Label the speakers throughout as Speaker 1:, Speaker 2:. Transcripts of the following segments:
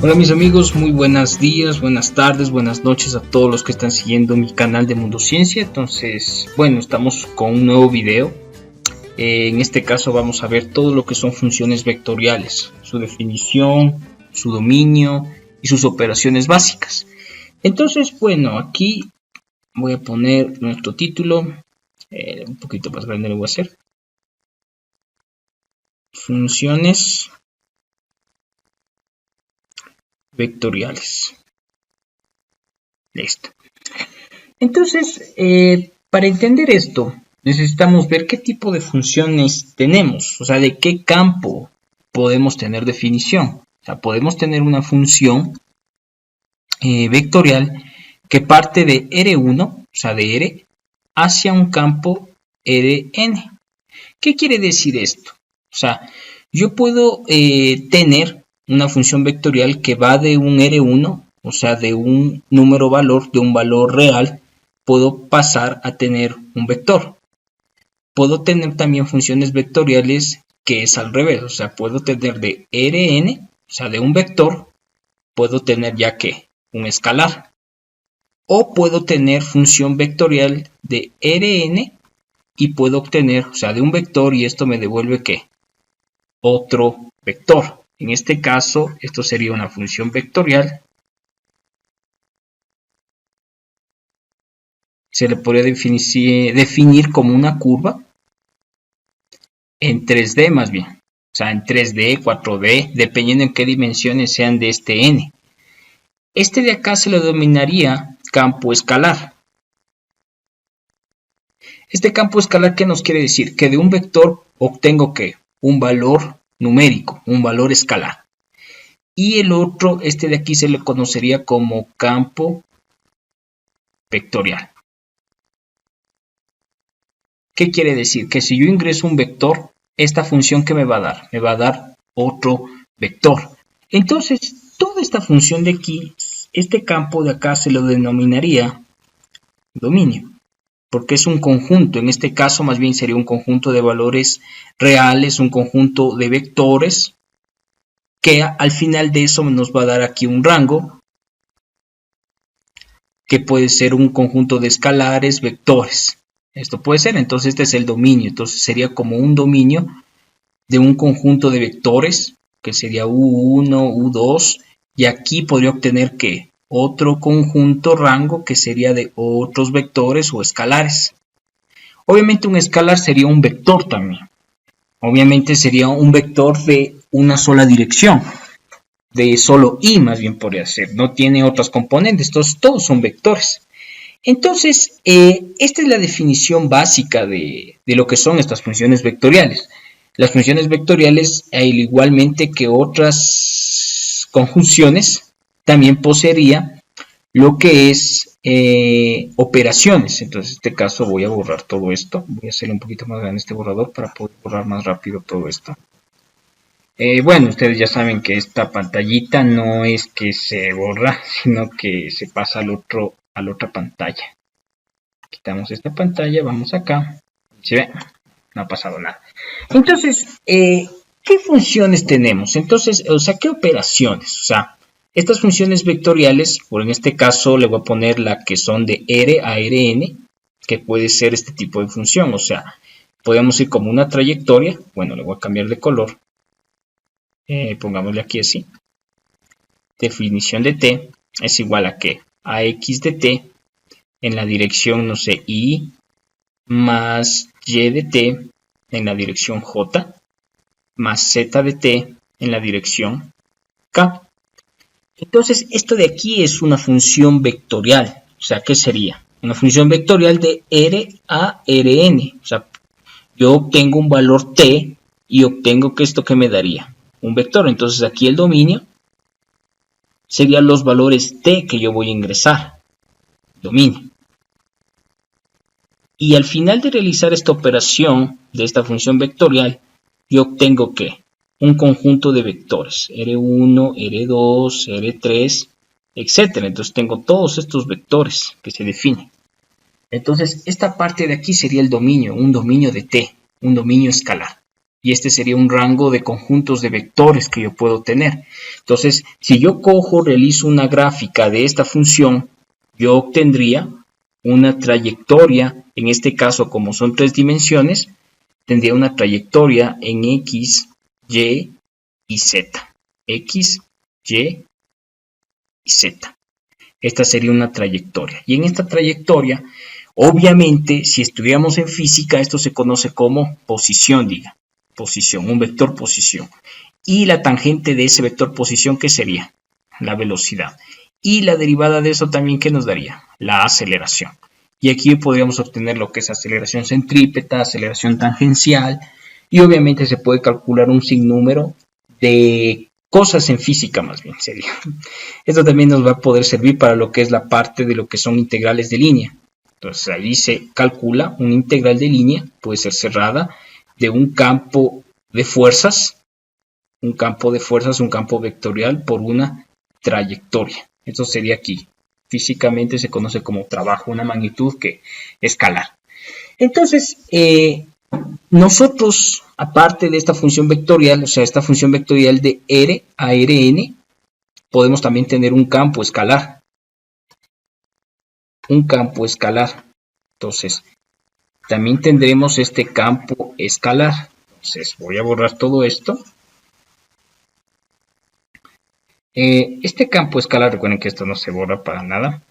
Speaker 1: Hola mis amigos, muy buenos días, buenas tardes, buenas noches a todos los que están siguiendo mi canal de Mundo Ciencia. Entonces, bueno, estamos con un nuevo video. En este caso vamos a ver todo lo que son funciones vectoriales, su definición, su dominio y sus operaciones básicas. Entonces, bueno, aquí voy a poner nuestro título, un poquito más grande lo voy a hacer. Funciones vectoriales. Listo. Entonces, para entender esto, necesitamos ver qué tipo de funciones tenemos, o sea, de qué campo podemos tener definición. O sea, podemos tener una función vectorial que parte de R1, o sea, de R, hacia un campo Rn. ¿Qué quiere decir esto? O sea, yo puedo tener una función vectorial que va de un R1, o sea, de un número valor, de un valor real, puedo pasar a tener un vector. Puedo tener también funciones vectoriales que es al revés, o sea, puedo tener de Rn, o sea, de un vector, puedo tener ya que un escalar. O puedo tener función vectorial de Rn y puedo obtener, o sea, de un vector y esto me devuelve ¿qué? Otro vector. En este caso, esto sería una función vectorial. Se le podría definir como una curva en 3D más bien. O sea, en 3D, 4D, dependiendo en qué dimensiones sean de este n. Este de acá se lo denominaría campo escalar. Este campo escalar, ¿qué nos quiere decir? Que de un vector obtengo ¿qué? Un valor numérico, un valor escalar. Y el otro, este de aquí se le conocería como campo vectorial. ¿Qué quiere decir? Que si yo ingreso un vector, esta función ¿qué me va a dar? Me va a dar otro vector. Entonces, toda esta función de aquí, este campo de acá se lo denominaría dominio. Porque es un conjunto, en este caso más bien sería un conjunto de valores reales, un conjunto de vectores, que al final de eso nos va a dar aquí un rango, que puede ser un conjunto de escalares, vectores. Esto puede ser, entonces este es el dominio, entonces sería como un dominio de un conjunto de vectores, que sería U1, U2, y aquí podría obtener ¿qué? Otro conjunto rango que sería de otros vectores o escalares. Obviamente un escalar sería un vector también. Obviamente sería un vector de una sola dirección, de solo y más bien podría ser, no tiene otras componentes, entonces todos son vectores. Entonces, esta es la definición básica de lo que son estas funciones vectoriales. Las funciones vectoriales, igualmente que otras conjunciones, también poseería lo que es operaciones. Entonces, en este caso voy a borrar todo esto. Voy a hacerle un poquito más grande este borrador para poder borrar más rápido todo esto. Bueno, ustedes ya saben que esta pantallita no es que se borra, sino que se pasa a la otra pantalla. Quitamos esta pantalla, vamos acá. ¿Sí ve? No ha pasado nada. Entonces, ¿qué funciones tenemos? Entonces, o sea, ¿qué operaciones? O sea, estas funciones vectoriales, por en este caso le voy a poner la que son de R a Rn, que puede ser este tipo de función. O sea, podemos ir como una trayectoria. Bueno, le voy a cambiar de color. Pongámosle aquí así. Definición de t es igual a que ax de t en la dirección, no sé, y más y de t en la dirección j más z de t en la dirección k. Entonces, esto de aquí es una función vectorial. O sea, ¿qué sería? Una función vectorial de R a Rn. O sea, yo obtengo un valor t y obtengo que esto que me daría un vector. Entonces, aquí el dominio serían los valores t que yo voy a ingresar. Dominio. Y al final de realizar esta operación de esta función vectorial, yo obtengo ¿qué? Un conjunto de vectores, R1, R2, R3, etc. Entonces tengo todos estos vectores que se definen. Entonces esta parte de aquí sería el dominio, un dominio de T, un dominio escalar. y este sería un rango de conjuntos de vectores que yo puedo tener. Entonces, si yo realizo una gráfica de esta función, yo obtendría una trayectoria, en este caso como son 3 dimensiones, tendría una trayectoria en X, Y y Z. X, Y y Z. Esta sería una trayectoria. Y en esta trayectoria, obviamente, si estudiamos en física, esto se conoce como posición, diga. Posición, un vector posición. Y la tangente de ese vector posición, ¿qué sería? La velocidad. Y la derivada de eso también, ¿qué nos daría? La aceleración. Y aquí podríamos obtener lo que es aceleración centrípeta, aceleración tangencial, y obviamente se puede calcular un sinnúmero de cosas en física, más bien sería. Esto también nos va a poder servir para lo que es la parte de lo que son integrales de línea. Entonces ahí se calcula una integral de línea, puede ser cerrada, de un campo de fuerzas, un campo vectorial por una trayectoria. Esto sería aquí. Físicamente se conoce como trabajo, una magnitud que escalar. Entonces, nosotros, aparte de esta función vectorial, o sea, esta función vectorial de R a Rn, podemos también tener un campo escalar. Un campo escalar. Entonces, también tendremos este campo escalar. Entonces, voy a borrar todo esto. Este campo escalar, recuerden que esto no se borra para nada.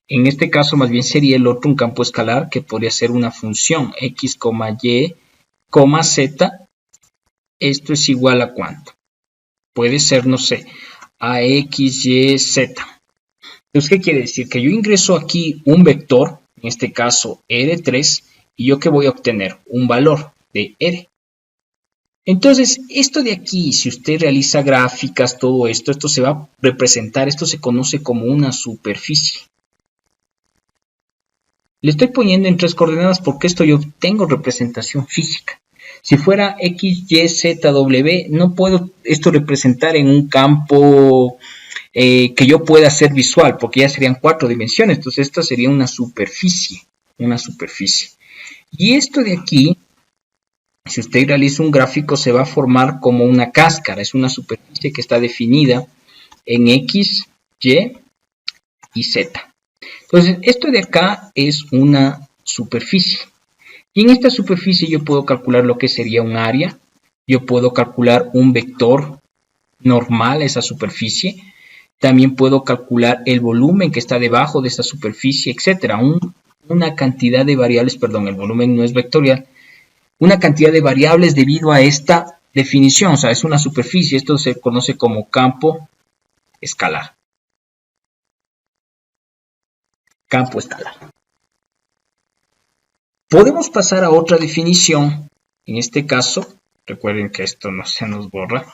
Speaker 1: En este caso, más bien sería el otro un campo escalar que podría ser una función x, y, z. Esto es igual a ¿cuánto? Puede ser, no sé, a x, y, z. Entonces, ¿qué quiere decir? Que yo ingreso aquí un vector, en este caso R3, y yo ¿qué voy a obtener? Un valor de R. Entonces, esto de aquí, si usted realiza gráficas, todo esto, esto se va a representar, esto se conoce como una superficie. Le estoy poniendo en 3 coordenadas porque esto yo tengo representación física. Si fuera X, Y, Z, W, no puedo esto representar en un campo que yo pueda hacer visual, porque ya serían 4 dimensiones. Entonces, esta sería una superficie. Una superficie. Y esto de aquí, si usted realiza un gráfico, se va a formar como una cáscara. Es una superficie que está definida en X, Y Z. Entonces, esto de acá es una superficie. Y en esta superficie yo puedo calcular lo que sería un área. Yo puedo calcular un vector normal a esa superficie. También puedo calcular el volumen que está debajo de esa superficie, etc. Una cantidad de variables, perdón, el volumen no es vectorial. Una cantidad de variables debido a esta definición. O sea, es una superficie. Esto se conoce como campo escalar. Campo escalar. Podemos pasar a otra definición. En este caso, recuerden que esto no se nos borra.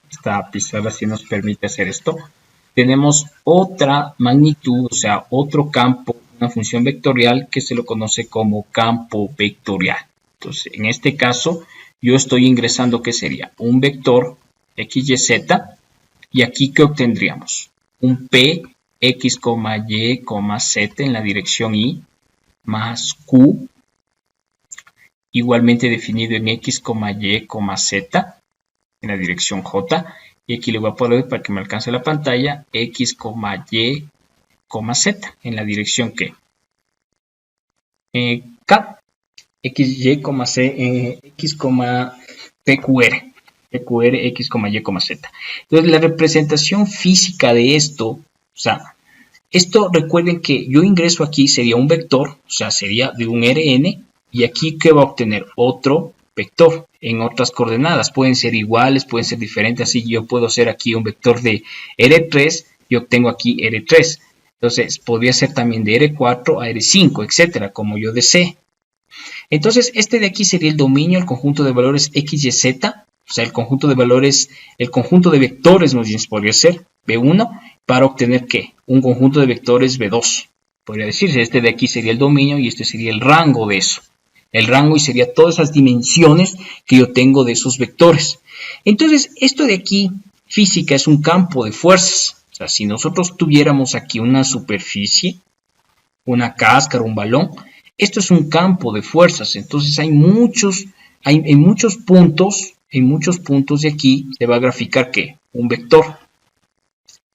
Speaker 1: Esta pizarra sí nos permite hacer esto. Tenemos otra magnitud, o sea, otro campo, una función vectorial que se lo conoce como campo vectorial. Entonces, en este caso, yo estoy ingresando, ¿qué sería? Un vector x, y, z. Y aquí, ¿qué obtendríamos? Un p x, y, z en la dirección y más q igualmente definido en x, y, z en la dirección j. Y aquí le voy a poner para que me alcance la pantalla x, y, z en la dirección ¿qué? K. X, Y, C, X, PQR. PQR, X, Y, Z. Entonces, la representación física de esto, o sea, esto recuerden que yo ingreso aquí, sería un vector, o sea, sería de un Rn, y aquí ¿qué va a obtener? Otro vector en otras coordenadas. Pueden ser iguales, pueden ser diferentes, así yo puedo hacer aquí un vector de R3 y obtengo aquí R3. Entonces, podría ser también de R4 a R5, etcétera, como yo desee. Entonces, este de aquí sería el dominio, el conjunto de valores x, y, z, o sea, el conjunto de valores, el conjunto de vectores, más bien podría ser B1, para obtener ¿qué? Un conjunto de vectores B2. Podría decirse, este de aquí sería el dominio y este sería el rango de eso. El rango y sería todas esas dimensiones que yo tengo de esos vectores. Entonces, esto de aquí, física, es un campo de fuerzas. O sea, si nosotros tuviéramos aquí una superficie, una cáscara, un balón, esto es un campo de fuerzas. Entonces hay en muchos puntos de aquí se va a graficar ¿qué? Un vector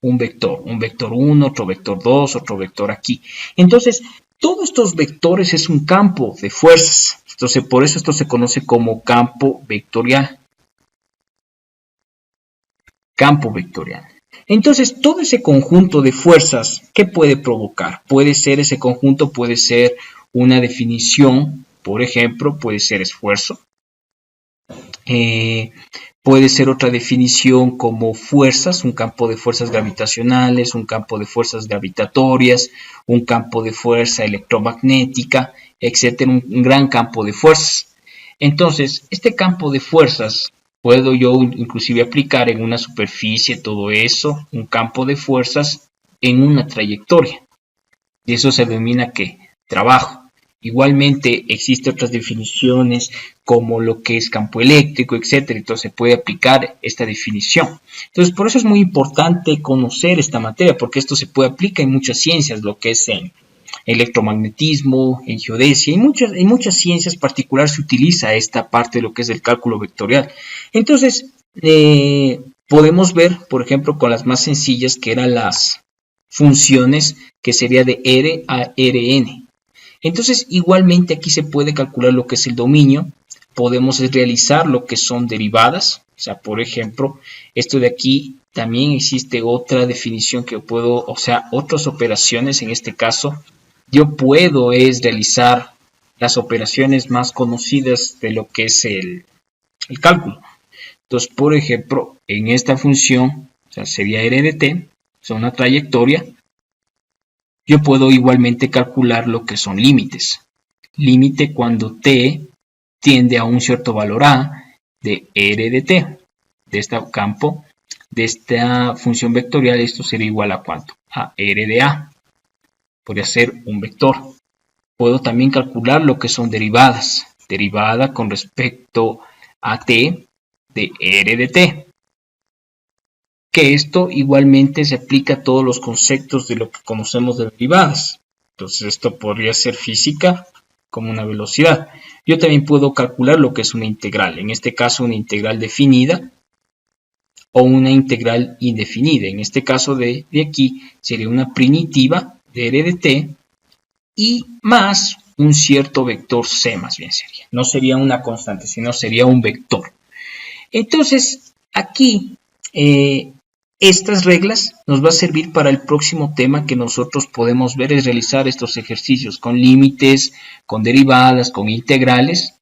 Speaker 1: 1, otro vector 2, otro vector aquí. Entonces, todos estos vectores es un campo de fuerzas. Entonces, por eso esto se conoce como campo vectorial. Campo vectorial. Entonces, todo ese conjunto de fuerzas, ¿qué puede provocar? Ese conjunto puede ser una definición, por ejemplo, puede ser esfuerzo. Puede ser otra definición como fuerzas, un campo de fuerzas gravitacionales, un campo de fuerzas gravitatorias, un campo de fuerza electromagnética, etcétera, un gran campo de fuerzas. Entonces, este campo de fuerzas puedo yo inclusive aplicar en una superficie, todo eso, un campo de fuerzas en una trayectoria. Y eso se denomina ¿qué? Trabajo. Igualmente existen otras definiciones como lo que es campo eléctrico, etcétera. Entonces se puede aplicar esta definición. Entonces por eso es muy importante conocer esta materia, porque esto se puede aplicar en muchas ciencias, lo que es en electromagnetismo, en geodesia, en muchas ciencias particulares se utiliza esta parte de lo que es el cálculo vectorial. Entonces podemos ver, por ejemplo, con las más sencillas que eran las funciones, que sería de R a Rn. Entonces, igualmente aquí se puede calcular lo que es el dominio, podemos realizar lo que son derivadas, o sea, por ejemplo, esto de aquí también existe otra definición que puedo, o sea, otras operaciones, en este caso, yo puedo realizar las operaciones más conocidas de lo que es el cálculo. Entonces, por ejemplo, en esta función, o sea, sería r de t, o sea, una trayectoria, yo puedo igualmente calcular lo que son límites. Límite cuando t tiende a un cierto valor a de r de t. De este campo, de esta función vectorial, esto sería igual a ¿cuánto? A r de a. Podría ser un vector. Puedo también calcular lo que son derivadas. Derivada con respecto a t de r de t. Que esto igualmente se aplica a todos los conceptos de lo que conocemos de derivadas. Entonces esto podría ser física como una velocidad. Yo también puedo calcular lo que es una integral, en este caso una integral definida o una integral indefinida. En este caso de aquí sería una primitiva de r de t y más un cierto vector c, más bien sería. No sería una constante, sino sería un vector. Entonces aquí estas reglas nos va a servir para el próximo tema que nosotros podemos ver, es realizar estos ejercicios con límites, con derivadas, con integrales.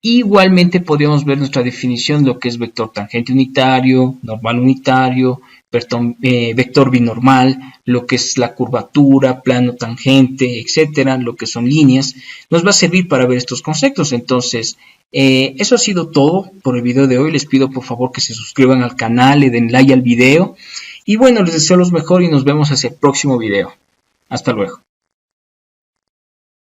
Speaker 1: Igualmente podríamos ver nuestra definición de lo que es vector tangente unitario, normal unitario, vector binormal, lo que es la curvatura, plano tangente, etcétera, lo que son líneas. Nos va a servir para ver estos conceptos. Entonces, eso ha sido todo por el video de hoy. Les pido por favor que se suscriban al canal, le den like al video. Y bueno, les deseo lo mejor y nos vemos hacia el próximo video. Hasta luego.